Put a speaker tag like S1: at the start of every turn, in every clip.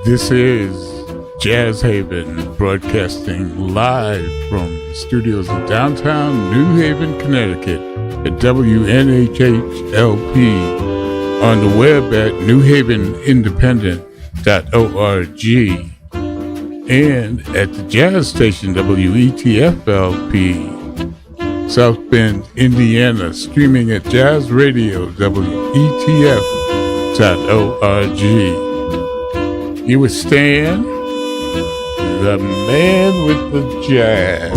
S1: This is Jazz Haven, broadcasting live from studios in downtown New Haven, Connecticut at WNHH-LP, on the web at newhavenindependent.org, and at the jazz station WETF-LP, South Bend, Indiana, streaming at jazzradio.wetf.org. You with Stan, the man with the jazz.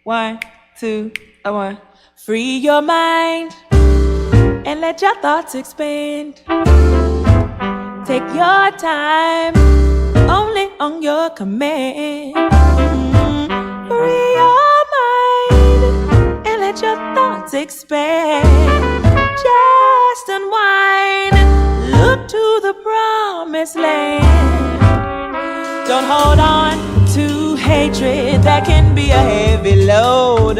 S2: 1, 2, 1. Free your mind and let your thoughts expand. Take your time, only on your command. Free your mind and let your thoughts expand. Just unwind, look to the promised land. Don't hold on to hatred, that can be a heavy load.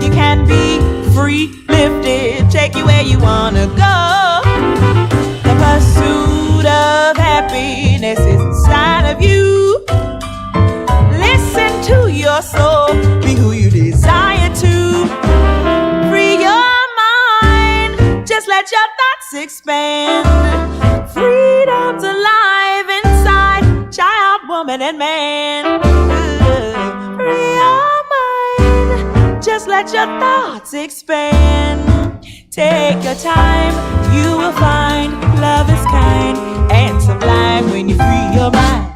S2: You can be free, lifted, take you where you wanna go. The pursuit of happiness is inside of you. Listen to your soul, be who you desire to. Free your mind, just let your thoughts expand. Freedom's alive inside child, woman, and man. Free your mind, just let your thoughts expand. Take your time, you will find love is kind and sublime when you free your mind.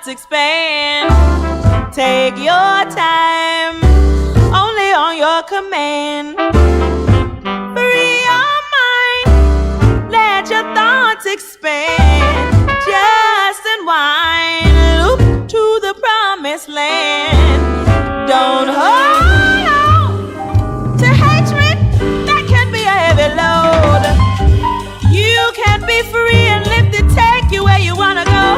S2: Expand. Take your time, only on your command. Free your mind, let your thoughts expand. Just unwind, look to the promised land. Don't hold on to hatred, that can be a heavy load. You can be free and lifted, take you where you wanna go.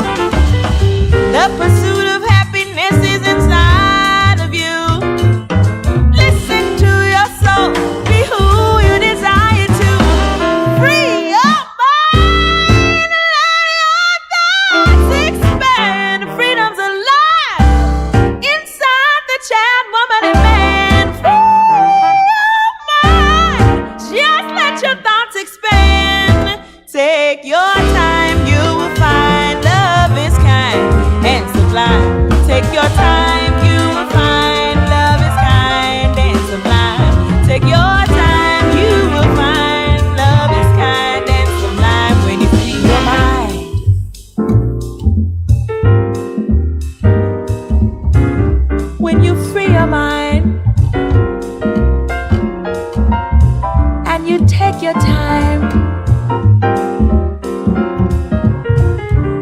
S2: The pursuit of happiness is inside of you. Listen to your soul, be who you desire to. Free your mind, let your thoughts expand. Freedom's alive inside the child, woman, and man. Free your mind, just let your thoughts expand. Take your time, you will find love is kind and sublime. Take your time, you will find love is kind and sublime. Take your time, you will find love is kind and sublime when you free your mind. When you free your mind and you take your time,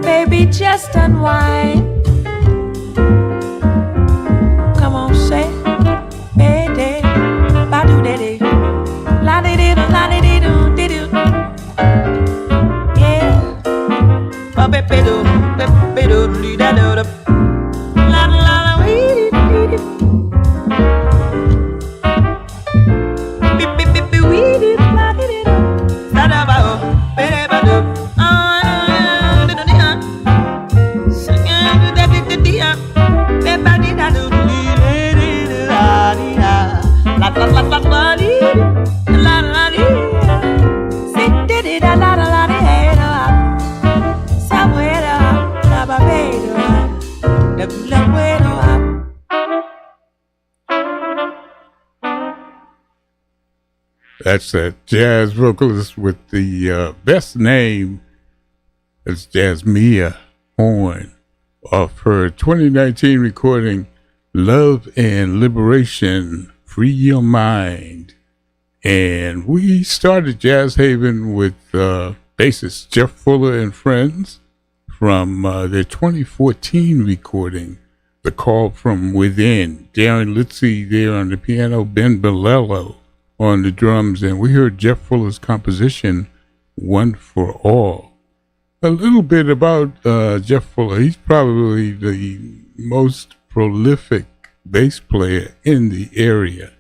S2: baby, just unwind. Come on, say, baby, ba-do de la-de-de-do, la-de-de-do, de-do. Yeah, ba-be-be-do, be-be-do, de-da-do-do. La-la-la-wee-dee-dee-dee. Beep-beep-beep-wee-dee, la-de-de-do. Da-da-ba-oh, be-de-ba-do.
S1: That's a jazz vocalist with the best name. It's Jasmia Horn off her 2019 recording Love and Liberation, Free Your Mind. And we started Jazz Haven with bassist Jeff Fuller and Friends from their 2014 recording, The Call From Within. Darren Litzy there on the piano, Ben Bellello on the drums, and we heard Jeff Fuller's composition, One for All. A little bit about Jeff Fuller. He's probably the most prolific bass player in the area.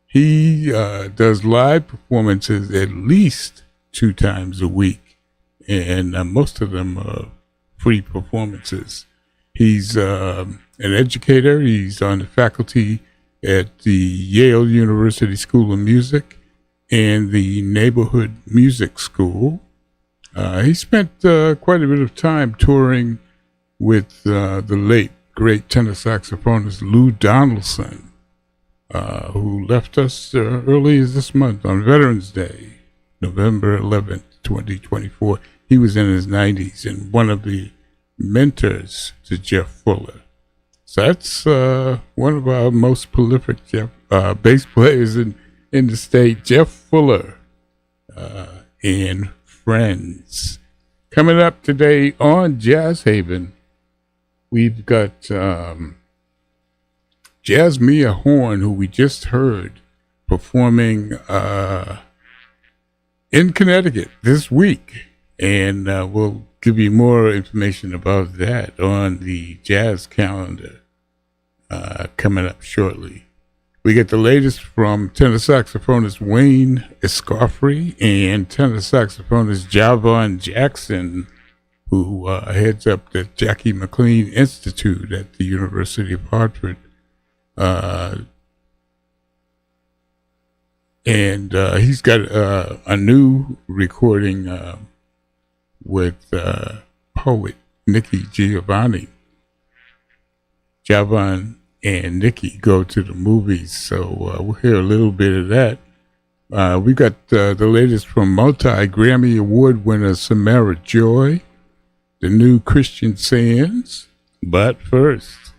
S1: He does live performances at least 2 times a week, and most of them are free performances. He's an educator. He's on the faculty at the Yale University School of Music and the Neighborhood Music School. He spent quite a bit of time touring with the late, great tenor saxophonist Lou Donaldson, who left us early this month on Veterans Day, November 11th, 2024. He was in his 90s and one of the mentors to Jeff Fuller. So that's one of our most prolific bass players in the state, Jeff Fuller and Friends. Coming up today on Jazz Haven, we've got Jasmia Horn, who we just heard performing in Connecticut this week. And we'll give you more information about that on the jazz calendar coming up shortly. We get the latest from tenor saxophonist Wayne Escoffery and tenor saxophonist Javon Jackson, who heads up the Jackie McLean Institute at the University of Hartford. And he's got a new recording with poet Nikki Giovanni. Javon and Nikki go to the movies, so we'll hear a little bit of that. We got the latest from multi-Grammy Award winner Samara Joy, the new Christian Sands. But first,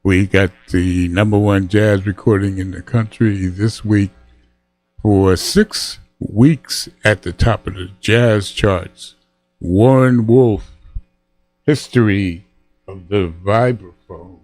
S1: we got the #1 jazz recording in the country this week for 6 weeks at the top of the jazz charts. Warren Wolf, History of the Vibraphone.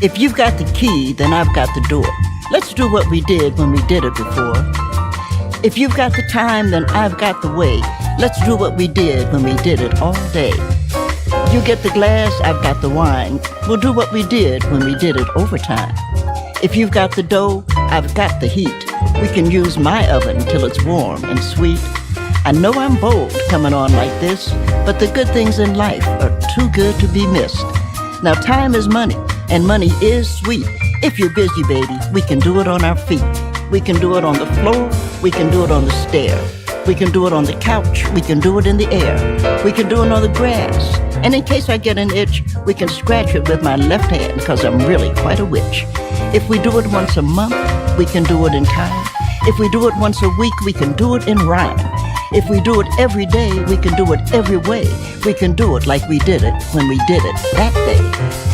S3: If you've got the key, then I've got the door. Let's do what we did when we did it before. If you've got the time, then I've got the way. Let's do what we did when we did it all day. You get the glass, I've got the wine. We'll do what we did when we did it overtime. If you've got the dough, I've got the heat. We can use my oven till it's warm and sweet. I know I'm bold coming on like this, but the good things in life are too good to be missed. Now time is money, and money is sweet. If you're busy, baby, we can do it on our feet. We can do it on the floor, we can do it on the stair. We can do it on the couch, we can do it in the air. We can do it on the grass. And in case I get an itch, we can scratch it with my left hand, because I'm really quite a witch. If we do it once a month, we can do it in time. If we do it once a week, we can do it in rhyme. If we do it every day, we can do it every way. We can do it like we did it when we did it that day.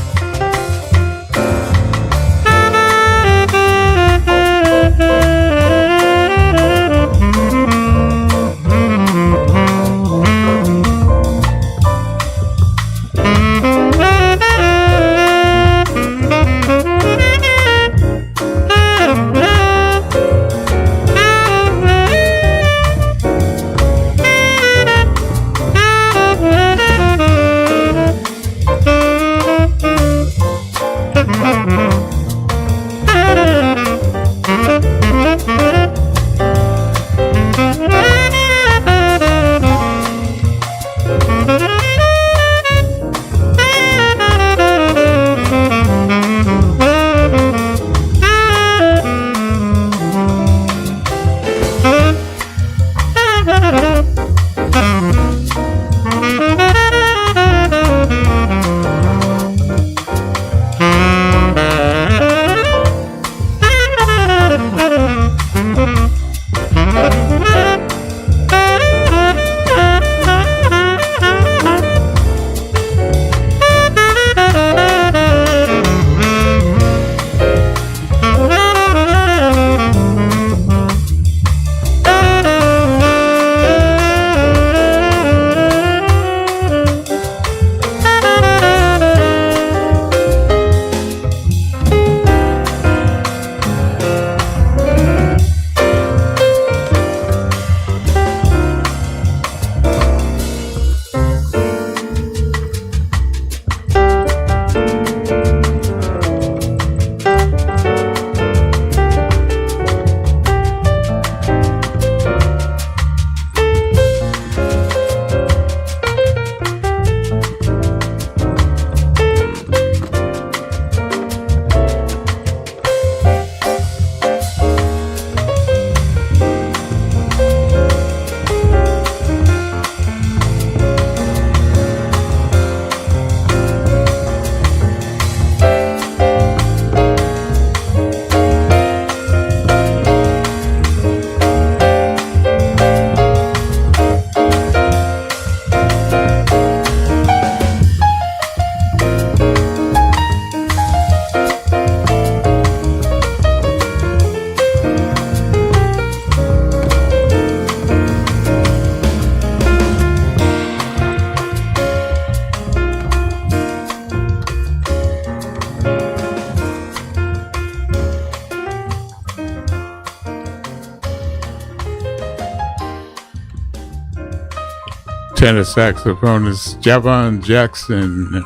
S1: Tenor saxophonist Javon Jackson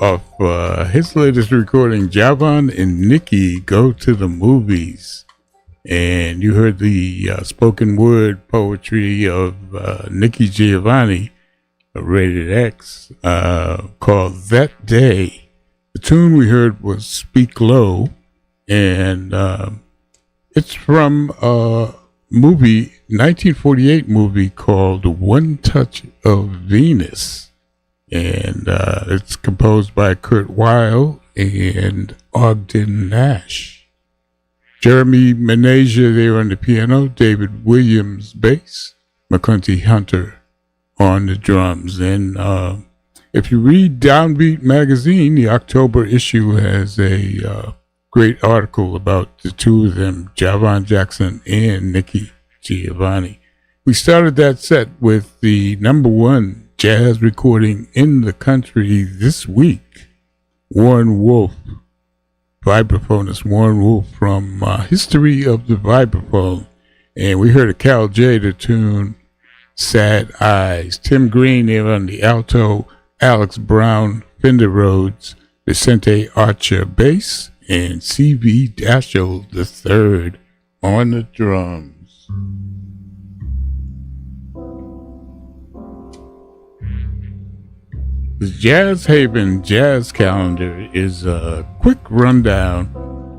S1: off his latest recording, Javon and Nikki Go to the Movies. And you heard the spoken word poetry of Nikki Giovanni, Rated X, called That Day. The tune we heard was Speak Low, and it's from a 1948 movie called One Touch of Venus, and it's composed by Kurt Weill and Ogden Nash. Jeremy Menager there on the piano, David Williams bass, McCunty Hunter on the drums. And if you read Downbeat magazine, the October issue has a great article about the two of them, Javon Jackson and Nikki Giovanni. We started that set with the number one jazz recording in the country this week, Warren Wolf vibraphonist Warren Wolf from History of the Vibraphone. And we heard a Cal J to tune Sad Eyes. Tim Green there on the alto, Alex Brown, Fender Rhodes, Vicente Archer bass, and C.V. Dashel III on the drums. The Jazz Haven Jazz Calendar is a quick rundown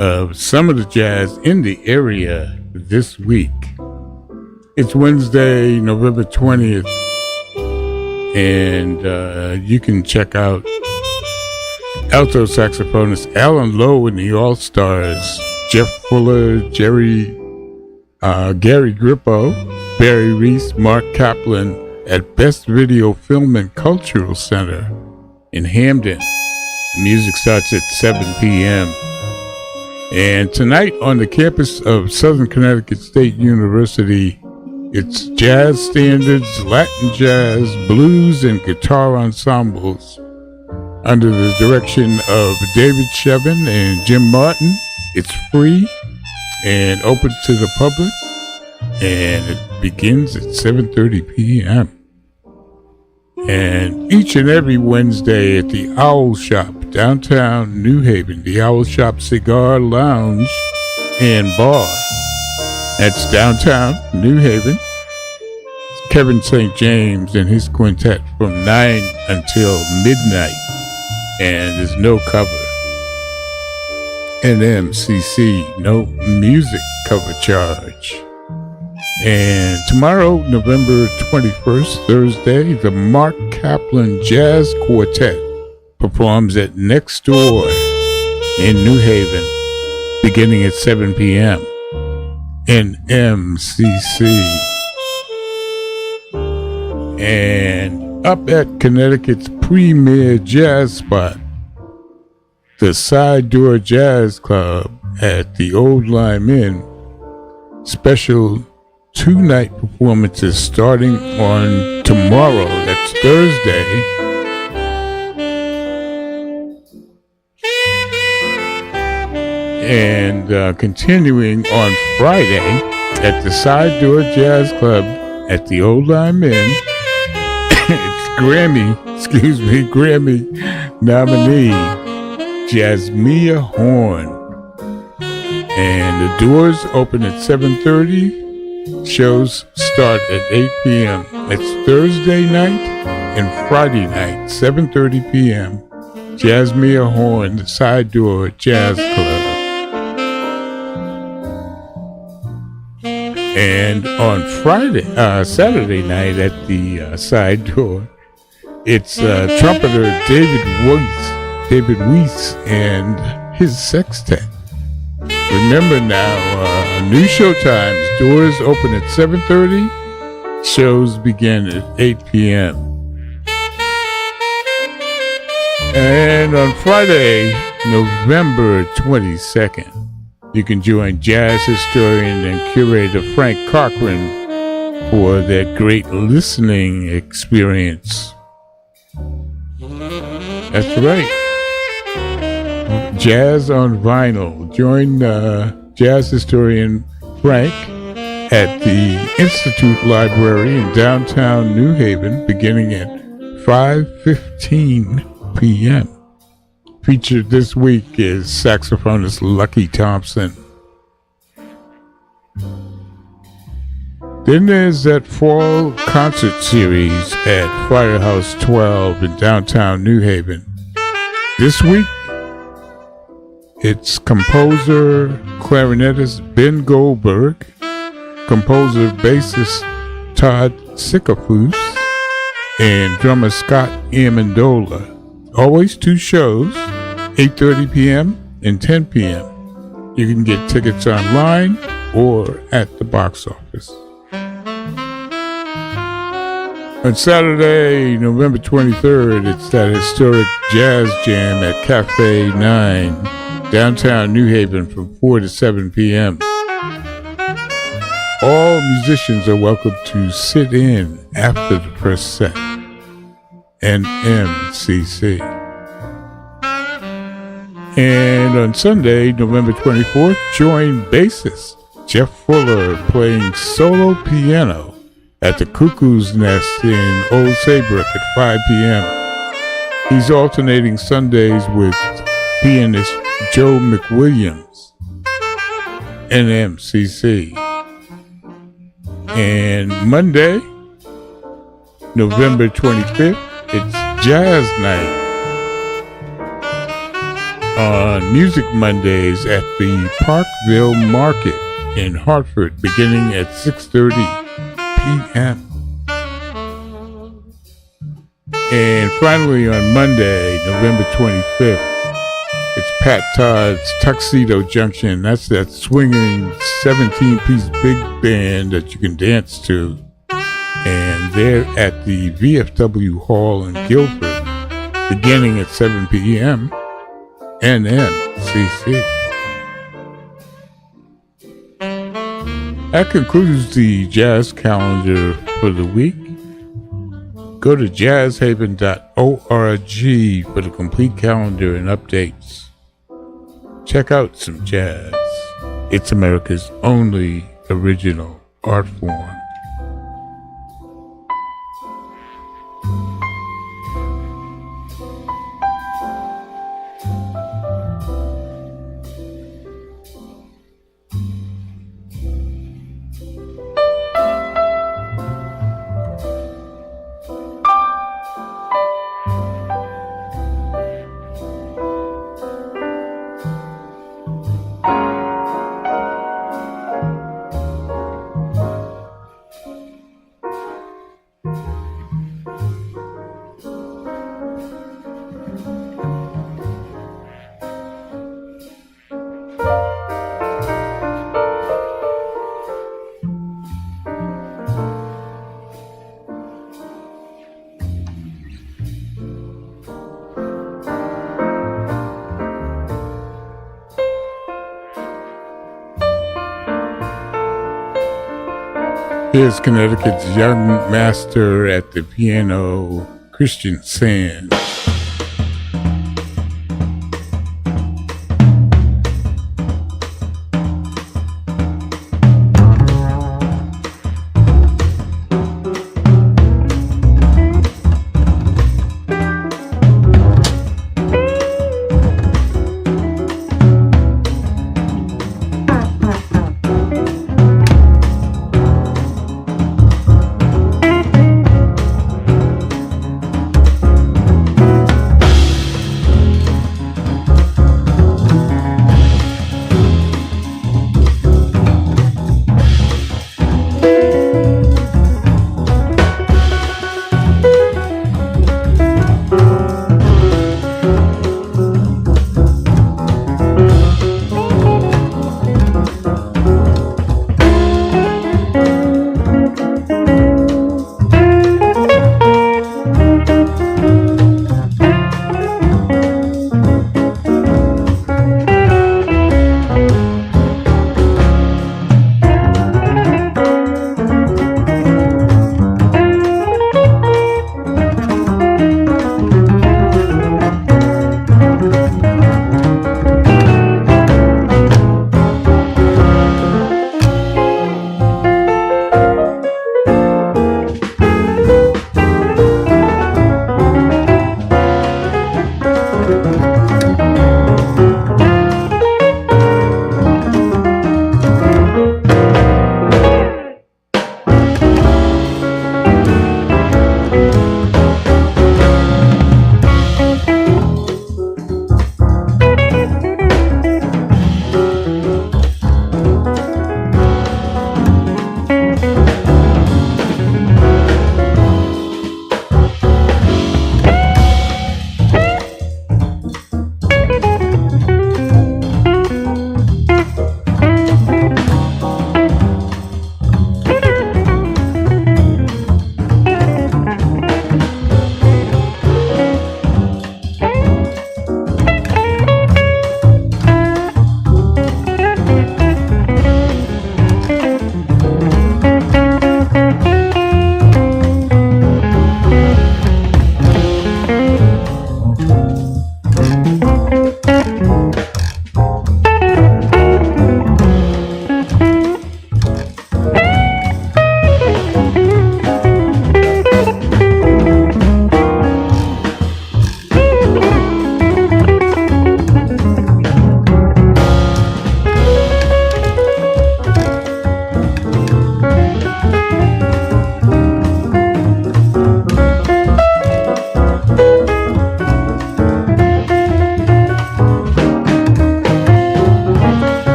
S1: of some of the jazz in the area this week. It's Wednesday, November 20th, and you can check out alto saxophonist Alan Lowe in the All-Stars, Jeff Fuller, Gary Grippo, Barry Reese, Mark Kaplan at Best Video Film and Cultural Center in Hamden. The music starts at 7 p.m. And tonight on the campus of Southern Connecticut State University, it's jazz standards, Latin jazz, blues, and guitar ensembles under the direction of David Shevin and Jim Martin. It's free and open to the public, and it begins at 7:30 p.m. And each and every Wednesday at the Owl Shop, downtown New Haven, the Owl Shop Cigar Lounge and Bar. That's downtown New Haven. It's Kevin St. James and his quintet from 9 until midnight, and there's no cover. NMCC, no music cover charge. And tomorrow, November 21st, Thursday, the Mark Kaplan Jazz Quartet performs at Next Door in New Haven, beginning at 7 p.m. NMCC. And up at Connecticut's premier jazz spot, the Side Door Jazz Club at the Old Lime Inn, special 2-night performances starting on tomorrow, that's Thursday, and continuing on Friday at the Side Door Jazz Club at the Old Lime Inn. It's Grammy nominee Jasmia Horn, and the doors open at 7:30. Shows start at 8 p.m. It's Thursday night and Friday night, 7:30 p.m. Jasmia Horn, the Side Door Jazz Club. And on Saturday night at the Side Door, it's trumpeter David Weiss and his sextet. Remember now, new show times. Doors open at 7:30. Shows begin at 8 p.m. And on Friday, November 22nd, you can join jazz historian and curator Frank Cochran for their great listening experience. That's right. Jazz on Vinyl. Join jazz historian Frank at the Institute Library in downtown New Haven, beginning at 5:15 p.m. Featured this week is saxophonist Lucky Thompson. Then there's that fall concert series at Firehouse 12 in downtown New Haven. This week, it's composer, clarinetist Ben Goldberg, composer, bassist Todd Sikafus, and drummer Scott Amendola. Always 2 shows, 8:30 p.m. and 10 p.m. You can get tickets online or at the box office. On Saturday, November 23rd, it's that historic jazz jam at Cafe 9, downtown New Haven from 4 to 7 p.m. All musicians are welcome to sit in after the first set. NMCC. And on Sunday, November 24th, join bassist Jeff Fuller playing solo piano at the Cuckoo's Nest in Old Saybrook at 5 p.m. He's alternating Sundays with pianist Joe McWilliams, NMCC. And Monday, November 25th, it's Jazz Night on Music Mondays at the Parkville Market in Hartford, beginning at 6:30 p.m. And finally on Monday, November 25th, it's Pat Todd's Tuxedo Junction. That's that swinging 17-piece big band that you can dance to. And they're at the VFW Hall in Guilford, beginning at 7 p.m. NMCC. That concludes the jazz calendar for the week. Go to jazzhaven.org for the complete calendar and updates. Check out some jazz. It's America's only original art form. Here's Connecticut's young master at the piano, Christian Sands.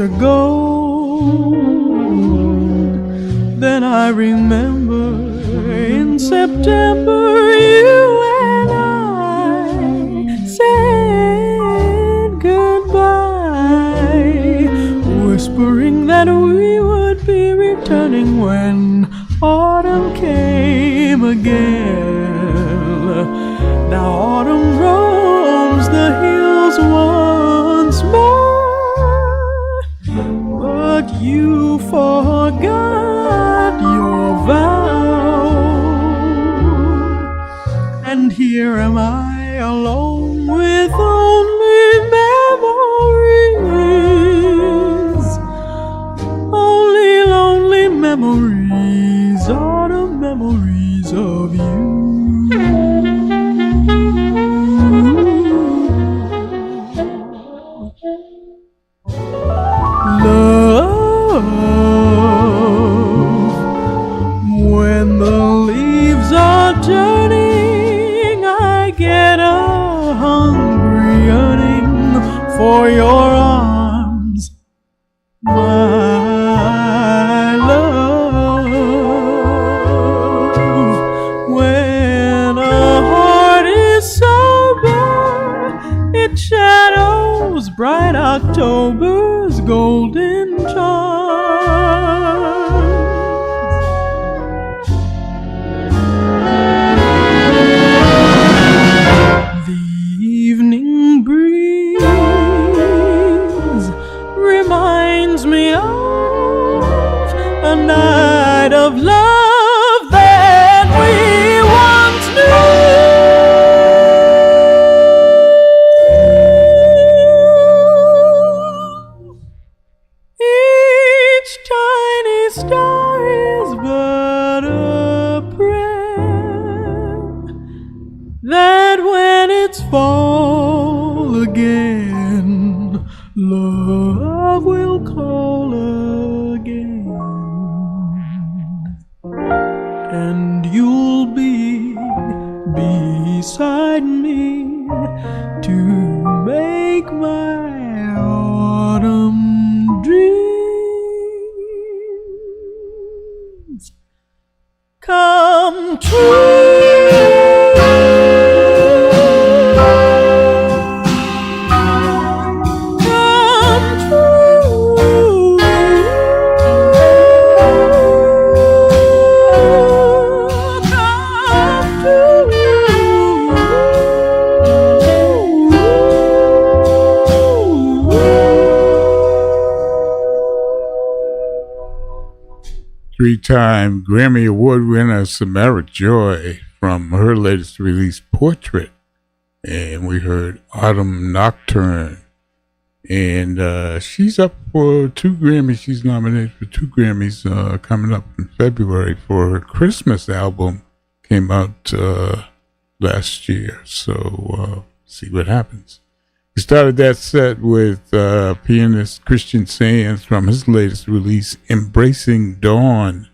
S4: of gold. Then I remember in September you and I said goodbye, whispering that we would be returning when autumn came again. Now autumn roams the hills once more, but you forgot your vow, and here am I alone with only memories, only lonely memories, autumn memories of you. Love, when the leaves are turning, I get a hungry yearning for your arms, my love. When a heart is sober, it shadows bright October's golden charms. The evening breeze reminds me of a night of love that we once knew. Each tiny star is but a prayer that when it's fall again, love will call again, and you'll be beside me to make my autumn dreams come true.
S1: Three-time Grammy Award winner Samara Joy from her latest release, Portrait. And we heard Autumn Nocturne. And she's up for 2 Grammys. She's nominated for 2 Grammys coming up in February for her Christmas album. Came out last year. So see what happens. We started that set with pianist Christian Sands from his latest release, Embracing Dawn.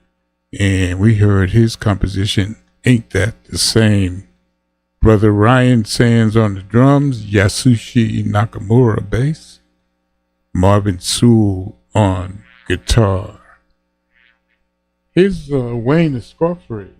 S1: And we heard his composition, Ain't That the Same. Brother Ryan Sands on the drums, Yasushi Nakamura bass, Marvin Sewell on guitar. Here's Wayne Escoffery.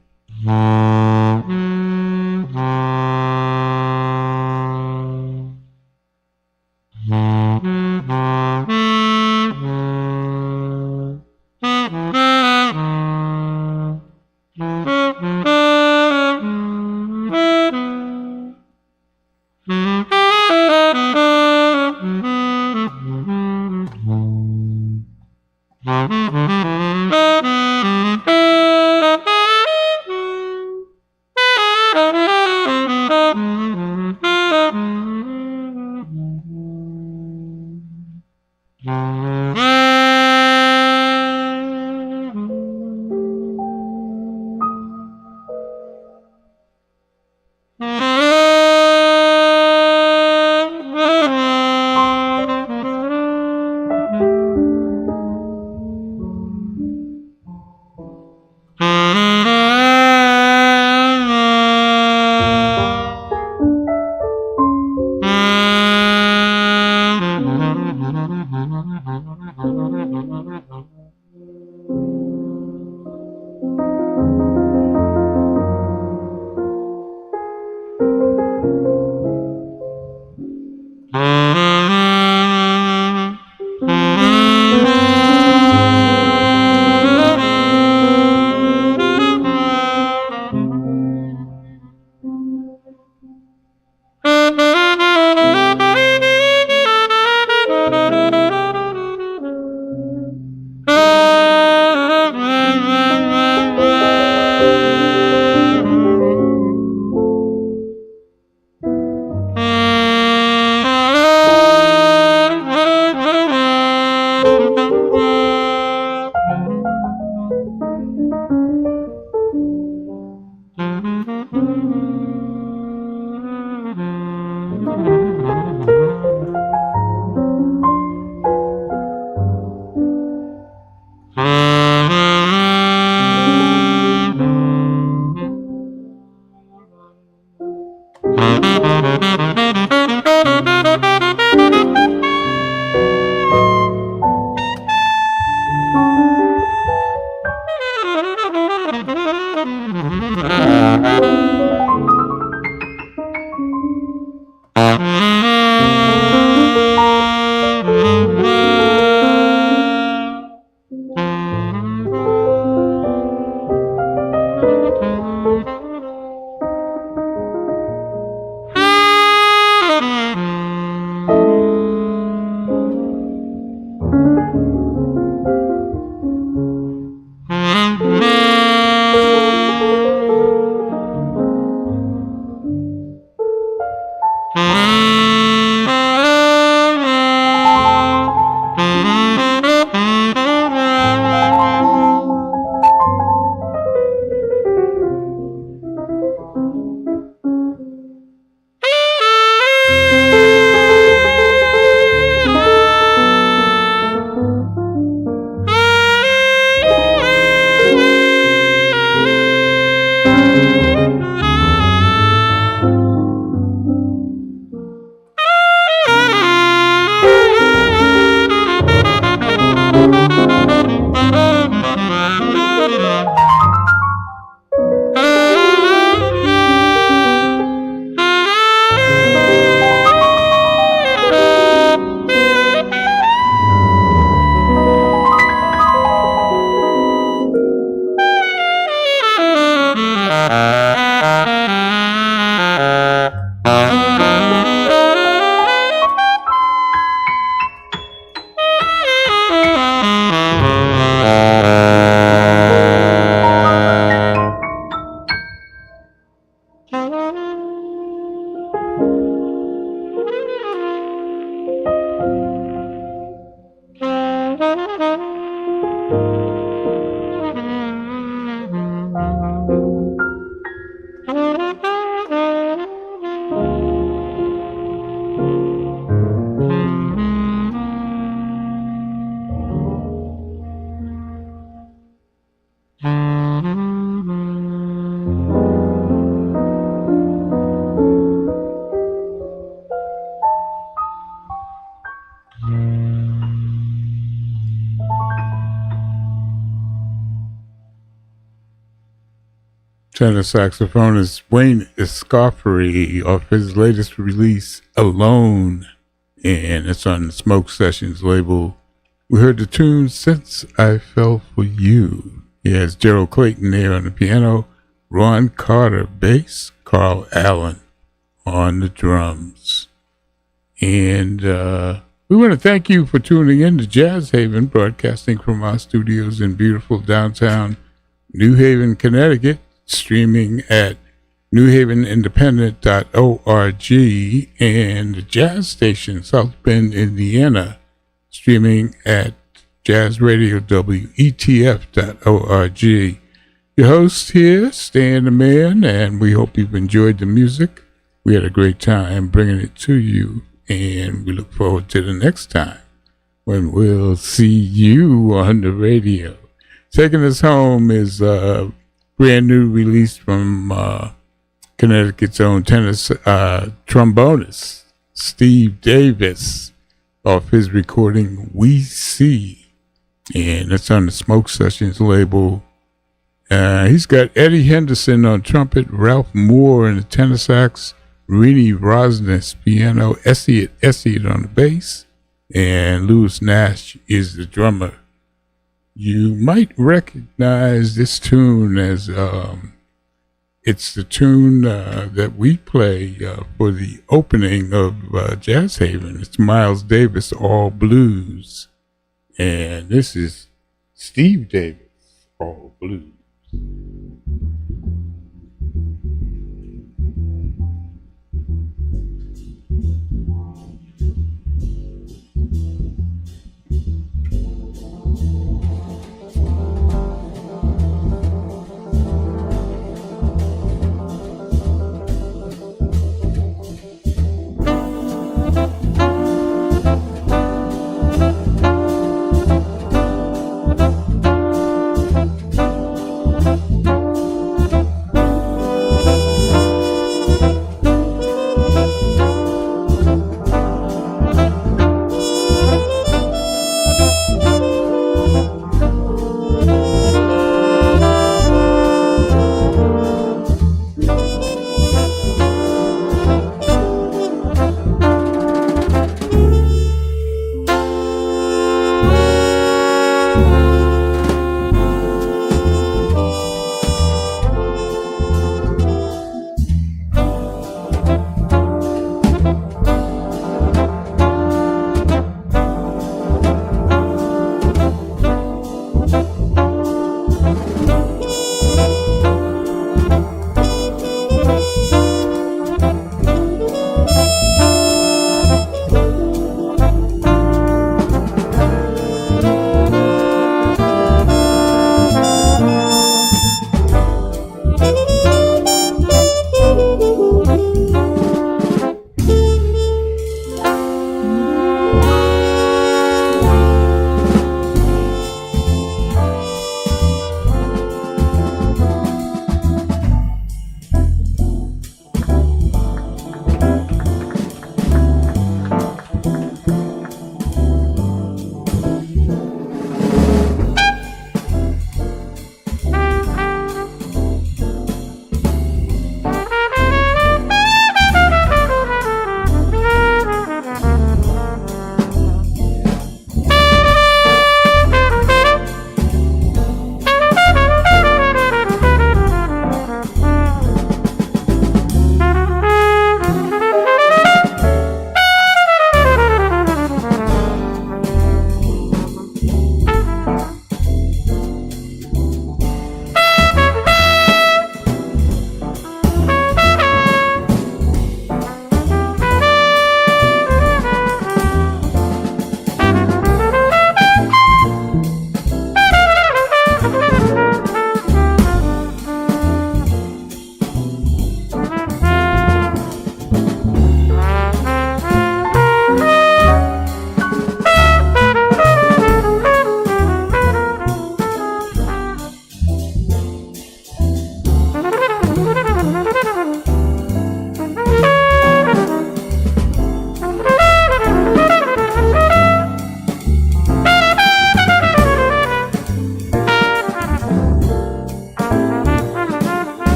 S1: Tenor saxophonist Wayne Escoffery off his latest release, Alone, and it's on the Smoke Sessions label. We heard the tune Since I Fell For You. He has Gerald Clayton there on the piano, Ron Carter bass, Carl Allen on the drums. And we want to thank you for tuning in to Jazz Haven, broadcasting from our studios in beautiful downtown New Haven, Connecticut, streaming at newhavenindependent.org, and the jazz station South Bend, Indiana, streaming at jazzradiowetf.org. Your host here, Stan the Man, and we hope you've enjoyed the music. We had a great time bringing it to you, and we look forward to the next time when we'll see you on the radio. Taking us home is brand new release from Connecticut's own tenor trombonist Steve Davis off his recording We See, and it's on the Smoke Sessions label, He's got Eddie Henderson on trumpet, Ralph Moore on the tenor sax, Rini Rosnes piano, Essie on the bass, and Louis Nash is the drummer. You might recognize this tune as it's the tune that we play for the opening of Jazz Haven. It's Miles Davis, All Blues. And this is Steve Davis, All Blues.